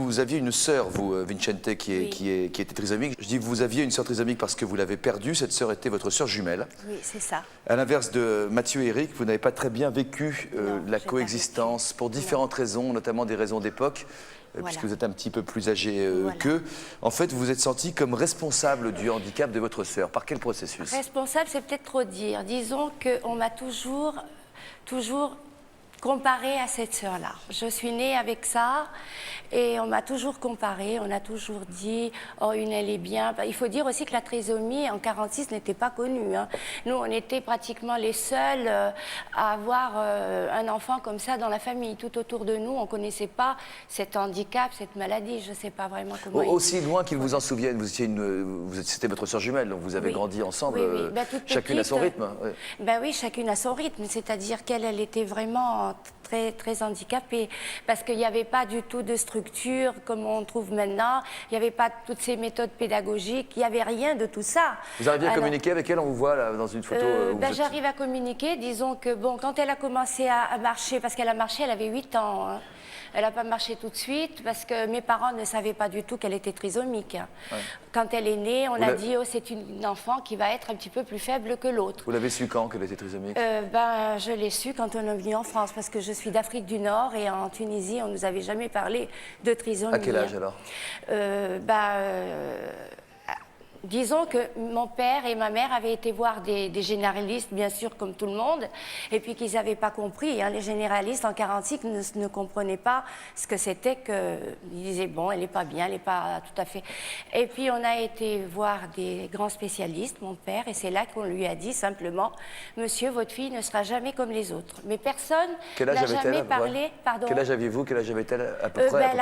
vous aviez une sœur, vous, Vincente, qui était trisomique. Je dis vous aviez une sœur trisomique parce que vous l'avez perdue. Cette sœur était votre sœur jumelle. Oui, c'est ça. À l'inverse de Mathieu et Eric, vous n'avez pas très bien vécu la coexistence pour différentes raisons, notamment des raisons d'époque, puisque vous êtes un petit peu plus âgé qu'eux. En fait, vous vous êtes senti comme responsable du handicap de votre sœur. Par quel processus? Responsable, c'est peut-être trop dire. Disons qu'on m'a toujours comparée à cette sœur-là. Je suis née avec ça et on m'a toujours comparée, on a toujours dit « Oh, une, elle est bien ». Il faut dire aussi que la trisomie en 46 n'était pas connue. Hein. Nous, on était pratiquement les seuls à avoir un enfant comme ça dans la famille. Tout autour de nous, on ne connaissait pas cet handicap, cette maladie. Je ne sais pas vraiment comment... Aussi loin qu'ils vous en souviennent, c'était votre sœur jumelle, donc vous avez grandi ensemble, Ben, chacune à son rythme. Ben oui, chacune à son rythme, c'est-à-dire qu'elle était vraiment très, très handicapée, parce qu'il n'y avait pas du tout de structure comme on trouve maintenant, il n'y avait pas toutes ces méthodes pédagogiques, il n'y avait rien de tout ça. Vous arrivez à communiquer avec elle? On vous voit là, dans une photo ben, j'arrive à communiquer, disons que bon, quand elle a commencé à marcher, parce qu'elle a marché, elle avait 8 ans, hein. Elle n'a pas marché tout de suite parce que mes parents ne savaient pas du tout qu'elle était trisomique. Ouais. Quand elle est née, on a dit oh, c'est une enfant qui va être un petit peu plus faible que l'autre. Vous l'avez su quand qu'elle était trisomique? Ben, je l'ai su quand on est venu en France parce que je suis d'Afrique du Nord et en Tunisie, on ne nous avait jamais parlé de trisomie. À quel âge alors? Disons que mon père et ma mère avaient été voir des généralistes, bien sûr, comme tout le monde, et puis qu'ils n'avaient pas compris. Hein, les généralistes, en 1946, ne comprenaient pas ce que c'était que... Ils disaient, bon, elle n'est pas bien, elle n'est pas tout à fait... Et puis, on a été voir des grands spécialistes, mon père, et c'est là qu'on lui a dit simplement, monsieur, votre fille ne sera jamais comme les autres. Mais personne n'a jamais parlé... Pardon. Quel âge aviez-vous? Quel âge avait-elle à peu près?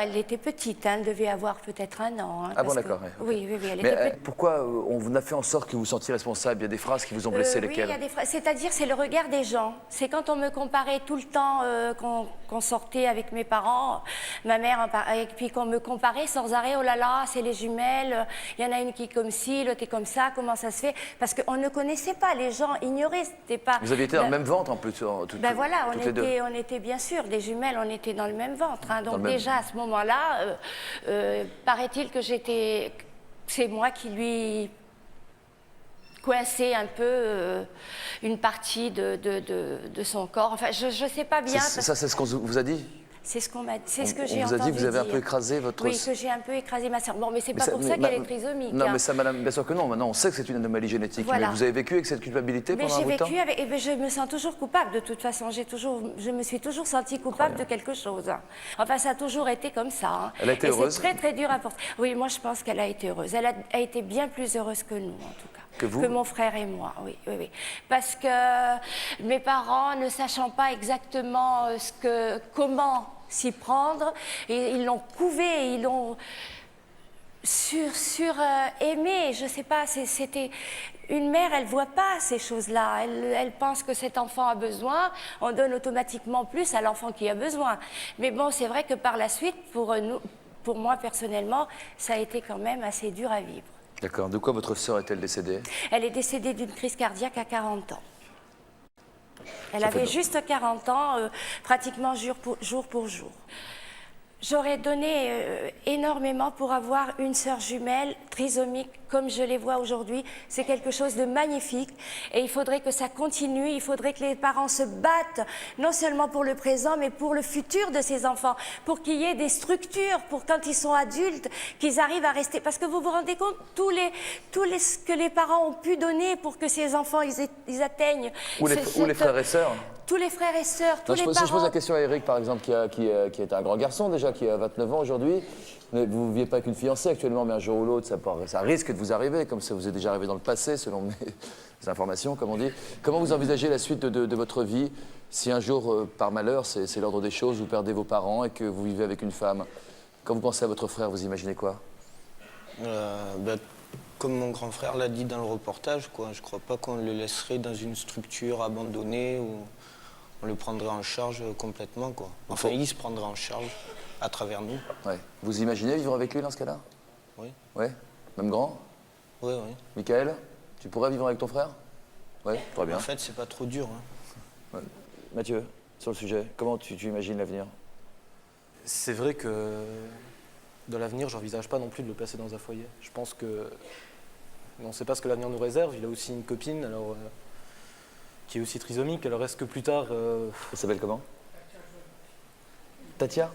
Elle était petite, hein, elle devait avoir peut-être 1 an. Hein, ah bon, d'accord. Que... Oui, oui, oui. Mais pourquoi on a fait en sorte que vous vous sentiez responsable? Il y a des phrases qui vous ont blessé, lesquelles? Oui, il y a des phrases. C'est-à-dire, c'est le regard des gens. C'est quand on me comparait tout le temps, qu'on sortait avec mes parents, ma mère, et puis qu'on me comparait sans arrêt, oh là là, c'est les jumelles, il y en a une qui est comme ci, l'autre est comme ça, comment ça se fait? Parce qu'on ne connaissait pas, les gens ignoraient, c'était pas... Vous aviez été dans le même ventre en plus, ben voilà, on était bien sûr, des jumelles, on était dans le même ventre. Hein, donc déjà, à ce moment-là, paraît-il que j'étais... C'est moi qui lui coinçait un peu une partie de son corps. Enfin, je ne sais pas bien. Ça, c'est ce qu'on vous a dit? C'est ce qu'on m'a dit. C'est ce que j'ai entendu dire. On vous a dit que vous avez dire. Un peu écrasé votre... Oui, que j'ai un peu écrasé ma sœur. Bon, mais c'est pas pour ça qu'elle est trisomique. Non, hein. mais ça, madame, bien sûr que non. Maintenant, on sait que c'est une anomalie génétique. Voilà. Mais vous avez vécu avec cette culpabilité pendant un bout de temps? J'ai vécu avec... Et je me sens toujours coupable, de toute façon. Je me suis toujours sentie coupable de quelque chose. Hein. Enfin, ça a toujours été comme ça. Hein. Elle a été heureuse? C'est très, très dur à porter. Oui, moi, je pense qu'elle a été heureuse. Elle a été bien plus heureuse que nous, en tout cas. Que vous? Que mon frère et moi, oui, oui, oui. Parce que mes parents, ne sachant pas exactement comment s'y prendre, et ils l'ont couvé, ils l'ont aimé, je sais pas, c'était... Une mère, elle ne voit pas ces choses-là. Elle pense que cet enfant a besoin, on donne automatiquement plus à l'enfant qui a besoin. Mais bon, c'est vrai que par la suite, pour moi personnellement, ça a été quand même assez dur à vivre. D'accord. De quoi votre sœur est-elle décédée? Elle est décédée d'une crise cardiaque à 40 ans. Elle avait juste 40 ans, pratiquement jour pour jour. J'aurais donné énormément pour avoir une sœur jumelle trisomique comme je les vois aujourd'hui. C'est quelque chose de magnifique et il faudrait que ça continue. Il faudrait que les parents se battent non seulement pour le présent mais pour le futur de ces enfants, pour qu'il y ait des structures, pour quand ils sont adultes, qu'ils arrivent à rester. Parce que vous vous rendez compte, ce que les parents ont pu donner pour que ces enfants ils atteignent... Ou les frères et sœurs. Tous les frères et sœurs, tous les parents... Si je pose la question à Eric, par exemple, qui est un grand garçon déjà, qui a 29 ans aujourd'hui, vous ne viviez pas avec une fiancée actuellement, mais un jour ou l'autre, ça risque de vous arriver, comme ça vous est déjà arrivé dans le passé, selon mes informations, comme on dit. Comment vous envisagez la suite de votre vie si un jour, par malheur, c'est l'ordre des choses, vous perdez vos parents et que vous vivez avec une femme? Quand vous pensez à votre frère, vous imaginez quoi? Comme mon grand frère l'a dit dans le reportage, quoi. Je ne crois pas qu'on le laisserait dans une structure abandonnée où on le prendrait en charge complètement, quoi. Enfin, il se prendrait en charge à travers nous. Ouais. Vous imaginez vivre avec lui dans ce cas-là? Oui. Ouais. Même grand? Oui, oui. Michael, tu pourrais vivre avec ton frère? Oui, très bien. En fait, c'est pas trop dur. Hein. Ouais. Mathieu, sur le sujet, comment tu imagines l'avenir? C'est vrai que dans l'avenir, j'envisage pas non plus de le placer dans un foyer. Je pense que on ne sait pas ce que l'avenir nous réserve. Il a aussi une copine, alors qui est aussi trisomique. Alors est-ce que plus tard... Elle s'appelle comment? Tatia?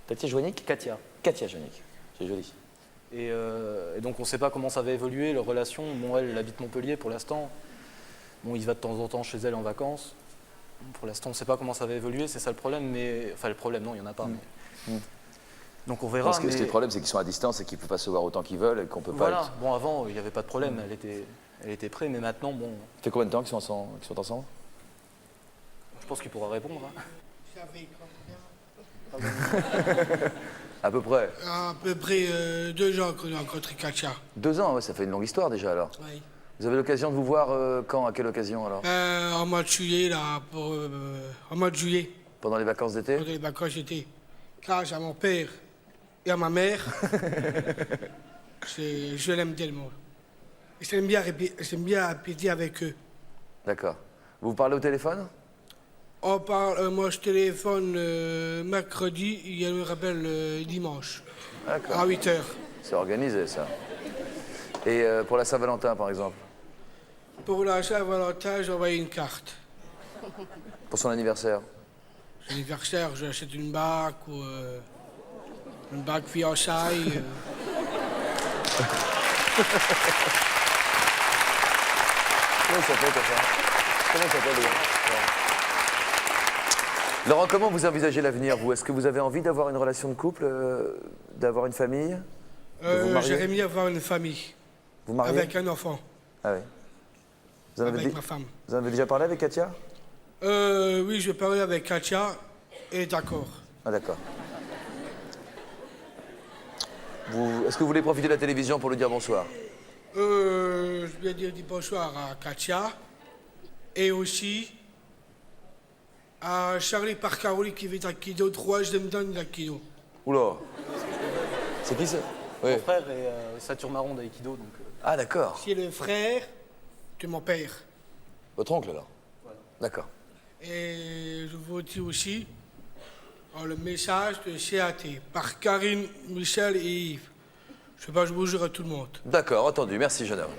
Tatia Joannick? Katia. Katia Joannick, c'est joli. Et donc on ne sait pas comment ça va évoluer, leur relation. Bon, elle habite Montpellier pour l'instant. Bon, il va de temps en temps chez elle en vacances. Pour l'instant, on ne sait pas comment ça va évoluer, c'est ça le problème. Mais... Enfin, le problème, non, il n'y en a pas. Mais... Donc on verra. Parce que le problème, c'est qu'ils sont à distance et qu'ils ne peuvent pas se voir autant qu'ils veulent et qu'on peut pas... Voilà. Bon, avant, il n'y avait pas de problème, elle était prête, mais maintenant, bon... Ça fait combien de temps qu'ils sont ensemble? Je pense qu'il pourra répondre. À peu près. À peu près 2 ans qu'on a rencontré Katia. 2 ans, ouais, ça fait une longue histoire déjà alors. Oui. Vous avez l'occasion de vous voir quand? À quelle occasion alors? En mois de juillet, là, en mois de juillet, Pendant les vacances d'été? pendant les vacances, j'étais grâce à mon père et à ma mère. Je l'aime tellement. Et j'aime bien répéter avec eux. D'accord. Vous vous parlez au téléphone? On parle, moi je téléphone mercredi, et elle me rappelle dimanche, D'accord. à 8h. C'est organisé ça. Et pour la Saint-Valentin par exemple? Pour la Saint-Valentin, j'ai envoyé une carte. Pour son anniversaire? L'anniversaire, j'achète une bague ou une bague fiançailles. Comment il s'appelle comme ça? Comment il s'appelle déjà? Laurent, comment vous envisagez l'avenir, vous? Est-ce que vous avez envie d'avoir une relation de couple, d'avoir une famille? De vous marier? J'aimerais bien avoir une famille, Vous mariez? avec un enfant, Ah oui. Vous en avez, avec ma femme. vous en avez déjà parlé avec Katia? Oui, je parlais avec Katia, et d'accord. Ah d'accord. Est-ce que vous voulez profiter de la télévision pour lui dire bonsoir? Je vais dire bonsoir à Katia, et aussi à Charlie Parcaroli qui fait Aikido, 3e dan d'Aikido. Oula. C'est qui ça? Oui. Mon frère est ceinture marron d'aïkido, donc... Ah d'accord. C'est le frère de mon père. Votre oncle alors? Voilà. D'accord. Et je vous dis aussi le message de CAT par Karine, Michel et Yves. Je passe bonjour à tout le monde. D'accord, entendu. Merci, jeune homme.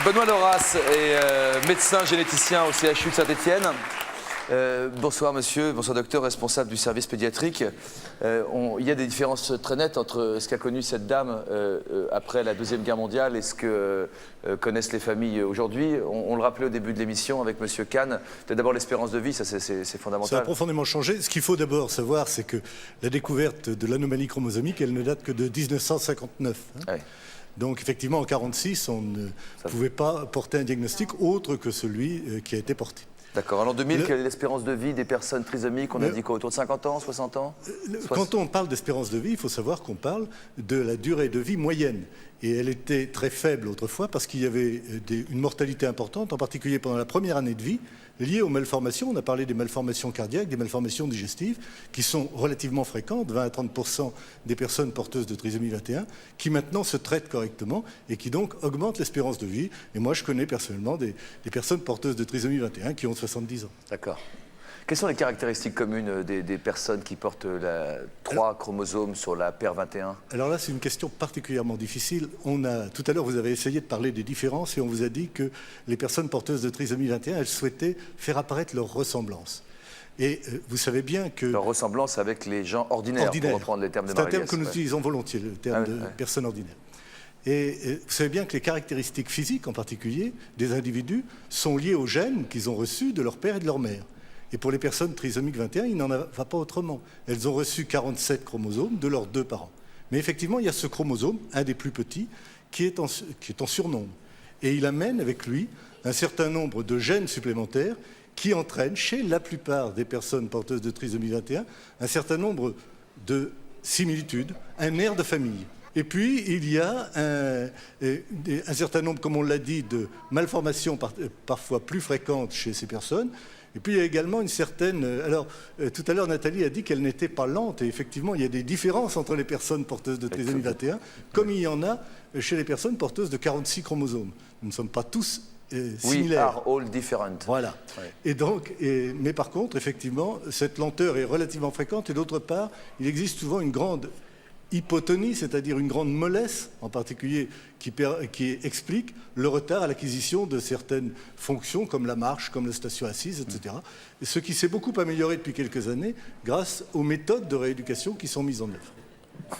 Benoît Loras est médecin généticien au CHU de Saint-Étienne. Bonsoir monsieur, bonsoir docteur, responsable du service pédiatrique. Il y a des différences très nettes entre ce qu'a connu cette dame après la Deuxième Guerre mondiale et ce que connaissent les familles aujourd'hui. On le rappelait au début de l'émission avec monsieur Kahn. D'abord l'espérance de vie, ça c'est fondamental. Ça a profondément changé. Ce qu'il faut d'abord savoir, c'est que la découverte de l'anomalie chromosomique, elle ne date que de 1959. Ouais. Donc effectivement, en 1946, on ne pouvait pas porter un diagnostic autre que celui qui a été porté. D'accord. En l'an 2000, quelle est l'espérance de vie des personnes trisomiques? On a dit quoi, autour de 50 ans, 60 ans? Quand on parle d'espérance de vie, il faut savoir qu'on parle de la durée de vie moyenne. Et elle était très faible autrefois parce qu'il y avait une mortalité importante, en particulier pendant la première année de vie, liée aux malformations. On a parlé des malformations cardiaques, des malformations digestives, qui sont relativement fréquentes, 20 à 30% des personnes porteuses de trisomie 21, qui maintenant se traitent correctement et qui donc augmentent l'espérance de vie. Et moi, je connais personnellement des personnes porteuses de trisomie 21 qui ont 70 ans. D'accord. Quelles sont les caractéristiques communes des personnes qui portent 3 chromosomes sur la paire 21? Alors là, c'est une question particulièrement difficile. Tout à l'heure, vous avez essayé de parler des différences et on vous a dit que les personnes porteuses de trisomie 21, elles souhaitaient faire apparaître leur ressemblance. Et vous savez bien que... Leur ressemblance avec les gens ordinaires, pour reprendre les termes de C'est un Marie-Lès. terme que nous utilisons volontiers, le terme de personne ordinaire. Et vous savez bien que les caractéristiques physiques, en particulier, des individus, sont liées aux gènes qu'ils ont reçus de leur père et de leur mère. Et pour les personnes trisomiques 21, il n'en va pas autrement. Elles ont reçu 47 chromosomes de leurs 2 parents. Mais effectivement, il y a ce chromosome, un des plus petits, qui est en surnombre. Et il amène avec lui un certain nombre de gènes supplémentaires qui entraînent, chez la plupart des personnes porteuses de trisomie 21, un certain nombre de similitudes, un air de famille. Et puis, il y a un certain nombre, comme on l'a dit, de malformations parfois plus fréquentes chez ces personnes. Et puis il y a également une certaine... Alors, tout à l'heure, Nathalie a dit qu'elle n'était pas lente. Et effectivement, il y a des différences entre les personnes porteuses de trisomie 21, comme il y en a chez les personnes porteuses de 46 chromosomes. Nous ne sommes pas tous We similaires. are all different. Voilà. Ouais. Et donc, mais par contre, effectivement, cette lenteur est relativement fréquente. Et d'autre part, il existe souvent une grande hypotonie, c'est-à-dire une grande mollesse, en particulier, qui explique le retard à l'acquisition de certaines fonctions, comme la marche, comme la station assise, etc. Ce qui s'est beaucoup amélioré depuis quelques années grâce aux méthodes de rééducation qui sont mises en œuvre.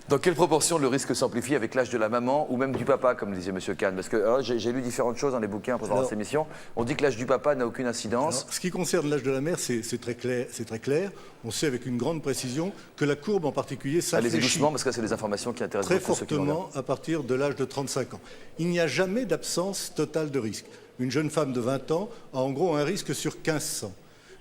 Dans quelle proportion le risque s'amplifie avec l'âge de la maman ou même du papa, comme disait M. Kahn? Parce que j'ai lu différentes choses dans les bouquins pendant cette émission. On dit que l'âge du papa n'a aucune incidence. Alors, ce qui concerne l'âge de la mère, c'est très clair. On sait avec une grande précision que la courbe en particulier Allez-y s'infléchit doucement, parce que c'est des informations qui intéressent très beaucoup ceux qui nous fortement à partir de l'âge de 35 ans. Il n'y a jamais d'absence totale de risque. Une jeune femme de 20 ans a en gros un risque sur 1500.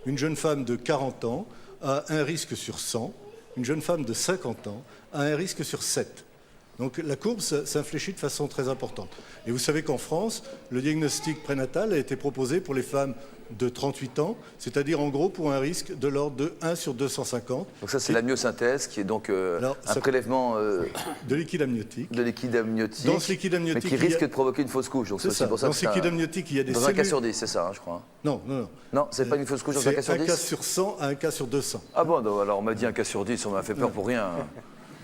Une jeune femme de 40 ans a un risque sur 100. Une jeune femme de 50 ans a un risque sur 7. Donc la courbe s'infléchit de façon très importante. Et vous savez qu'en France, le diagnostic prénatal a été proposé pour les femmes de 38 ans, c'est-à-dire en gros pour un risque de l'ordre de 1 sur 250. Donc ça, c'est la myosynthèse, qui est donc un prélèvement de liquide amniotique. De liquide amniotique, dans ce liquide amniotique, mais qui risque de provoquer une fausse couche. Donc c'est ça. Pour ça dans ce liquide amniotique, il y a des dans cellules... un cas sur 10, c'est ça, je crois. Non. Non, c'est pas une fausse couche dans un cas sur 10. C'est un cas sur 100 à un cas sur 200. Ah bon, donc, alors on m'a dit un cas sur 10, on m'a fait peur pour rien.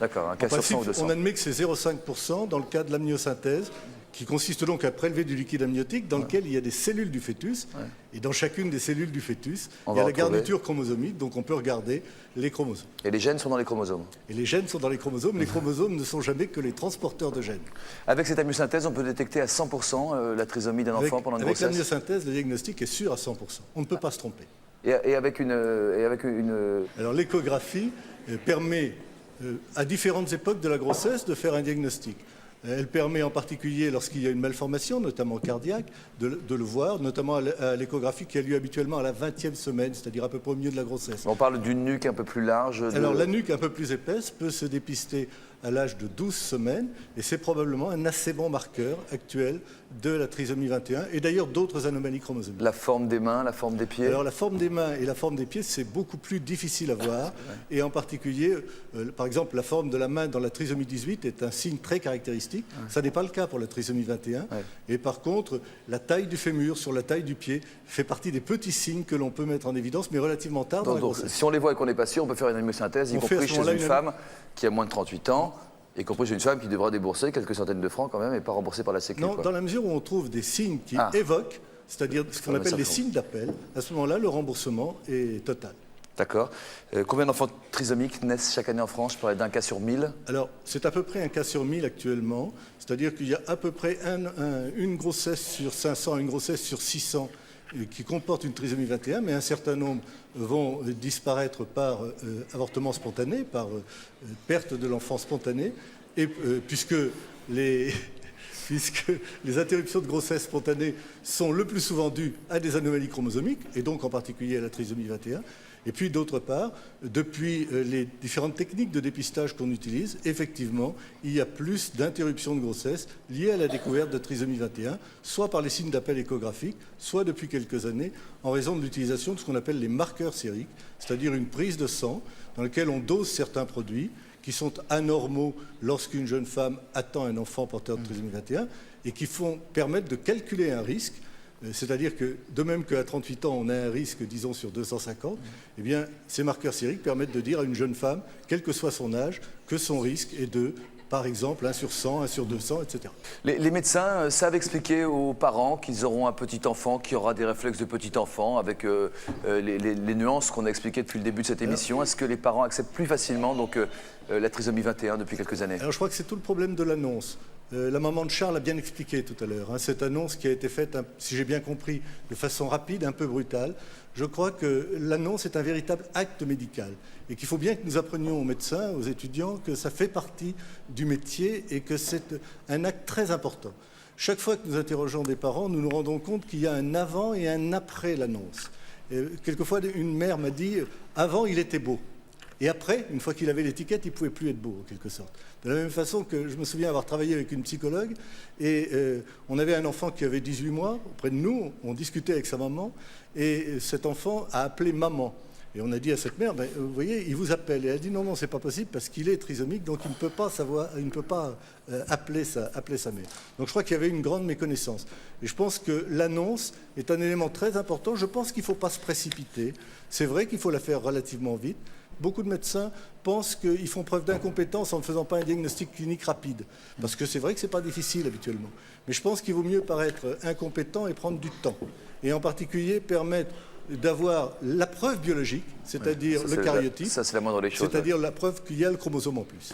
D'accord, un cas sur 100 ou 200. On admet que c'est 0,5% dans le cas de l'amniosynthèse, qui consiste donc à prélever du liquide amniotique dans lequel il y a des cellules du fœtus. Et dans chacune des cellules du fœtus, il y a la garniture chromosomique, donc on peut regarder les chromosomes. Et les gènes sont dans les chromosomes. Et les gènes sont dans les chromosomes. Les chromosomes ne sont jamais que les transporteurs de gènes. Avec cette amniosynthèse, on peut détecter à 100% la trisomie d'un enfant pendant une grossesse. Avec l'amniosynthèse, le diagnostic est sûr à 100%. On ne peut pas se tromper. Et avec une... Alors l'échographie permet à différentes époques de la grossesse de faire un diagnostic. Elle permet en particulier, lorsqu'il y a une malformation, notamment cardiaque, de le voir, notamment à l'échographie qui a lieu habituellement à la 20e semaine, c'est-à-dire à peu près au milieu de la grossesse. On parle d'une nuque un peu plus large. Alors la nuque un peu plus épaisse peut se dépister à l'âge de 12 semaines, et c'est probablement un assez bon marqueur actuel de la trisomie 21, et d'ailleurs d'autres anomalies chromosomiques. La forme des mains, la forme des pieds? Alors la forme des mains et la forme des pieds, c'est beaucoup plus difficile à voir, et en particulier, par exemple, la forme de la main dans la trisomie 18 est un signe très caractéristique. Ça n'est pas le cas pour la trisomie 21, et par contre, la taille du fémur sur la taille du pied fait partie des petits signes que l'on peut mettre en évidence, mais relativement tard dans la grossesse. Si on les voit et qu'on n'est pas sûr, on peut faire une amniosynthèse, y compris chez une femme qui a moins de 38 ans, y compris chez une femme qui devra débourser quelques centaines de francs quand même et pas remboursé par la Sécu. Non, dans la mesure où on trouve des signes qui évoquent, c'est-à-dire ce qu'on appelle les signes d'appel, à ce moment-là, le remboursement est total. D'accord. Combien d'enfants trisomiques naissent chaque année en France? Je parlais d'un cas sur 1000. Alors, c'est à peu près un cas sur 1000 actuellement, c'est-à-dire qu'il y a à peu près une grossesse sur 500, une grossesse sur 600 qui comportent une trisomie 21, mais un certain nombre vont disparaître par avortement spontané, par perte de l'enfant spontané, et puisque les interruptions de grossesse spontanées sont le plus souvent dues à des anomalies chromosomiques, et donc en particulier à la trisomie 21. Et puis d'autre part, depuis les différentes techniques de dépistage qu'on utilise, effectivement, il y a plus d'interruptions de grossesse liées à la découverte de trisomie 21, soit par les signes d'appel échographique, soit depuis quelques années en raison de l'utilisation de ce qu'on appelle les marqueurs sériques, c'est-à-dire une prise de sang dans laquelle on dose certains produits qui sont anormaux lorsqu'une jeune femme attend un enfant porteur de trisomie 21 et qui permettent de calculer un risque. C'est-à-dire que, de même qu'à 38 ans, on a un risque, disons, sur 250, eh bien, ces marqueurs sériques permettent de dire à une jeune femme, quel que soit son âge, que son risque est de, par exemple, 1 sur 100, 1 sur 200, etc. Les médecins savent expliquer aux parents qu'ils auront un petit enfant qui aura des réflexes de petit enfant avec les nuances qu'on a expliquées depuis le début de cette émission. Est-ce que les parents acceptent plus facilement donc, la trisomie 21 depuis quelques années? Alors, je crois que c'est tout le problème de l'annonce. La maman de Charles a bien expliqué tout à l'heure. Cette annonce qui a été faite, si j'ai bien compris, de façon rapide, un peu brutale. Je crois que l'annonce est un véritable acte médical et qu'il faut bien que nous apprenions aux médecins, aux étudiants, que ça fait partie du métier et que c'est un acte très important. Chaque fois que nous interrogeons des parents, nous nous rendons compte qu'il y a un avant et un après l'annonce. Quelquefois, une mère m'a dit « avant, il était beau ». Et après, une fois qu'il avait l'étiquette, il ne pouvait plus être beau, en quelque sorte. De la même façon que je me souviens avoir travaillé avec une psychologue, et on avait un enfant qui avait 18 mois, auprès de nous, on discutait avec sa maman, et cet enfant a appelé maman. Et on a dit à cette mère, ben, vous voyez, il vous appelle. Et elle a dit, non, non, c'est pas possible parce qu'il est trisomique, donc il ne peut pas savoir, il ne peut pas appeler sa mère. Donc je crois qu'il y avait une grande méconnaissance. Et je pense que l'annonce est un élément très important. Je pense qu'il ne faut pas se précipiter. C'est vrai qu'il faut la faire relativement vite. Beaucoup de médecins pensent qu'ils font preuve d'incompétence en ne faisant pas un diagnostic clinique rapide. Parce que c'est vrai que ce n'est pas difficile habituellement. Mais je pense qu'il vaut mieux paraître incompétent et prendre du temps. Et en particulier permettre d'avoir la preuve biologique, c'est-à-dire le cariotype, ça c'est la moindre des choses. c'est-à-dire la preuve qu'il y a le chromosome en plus.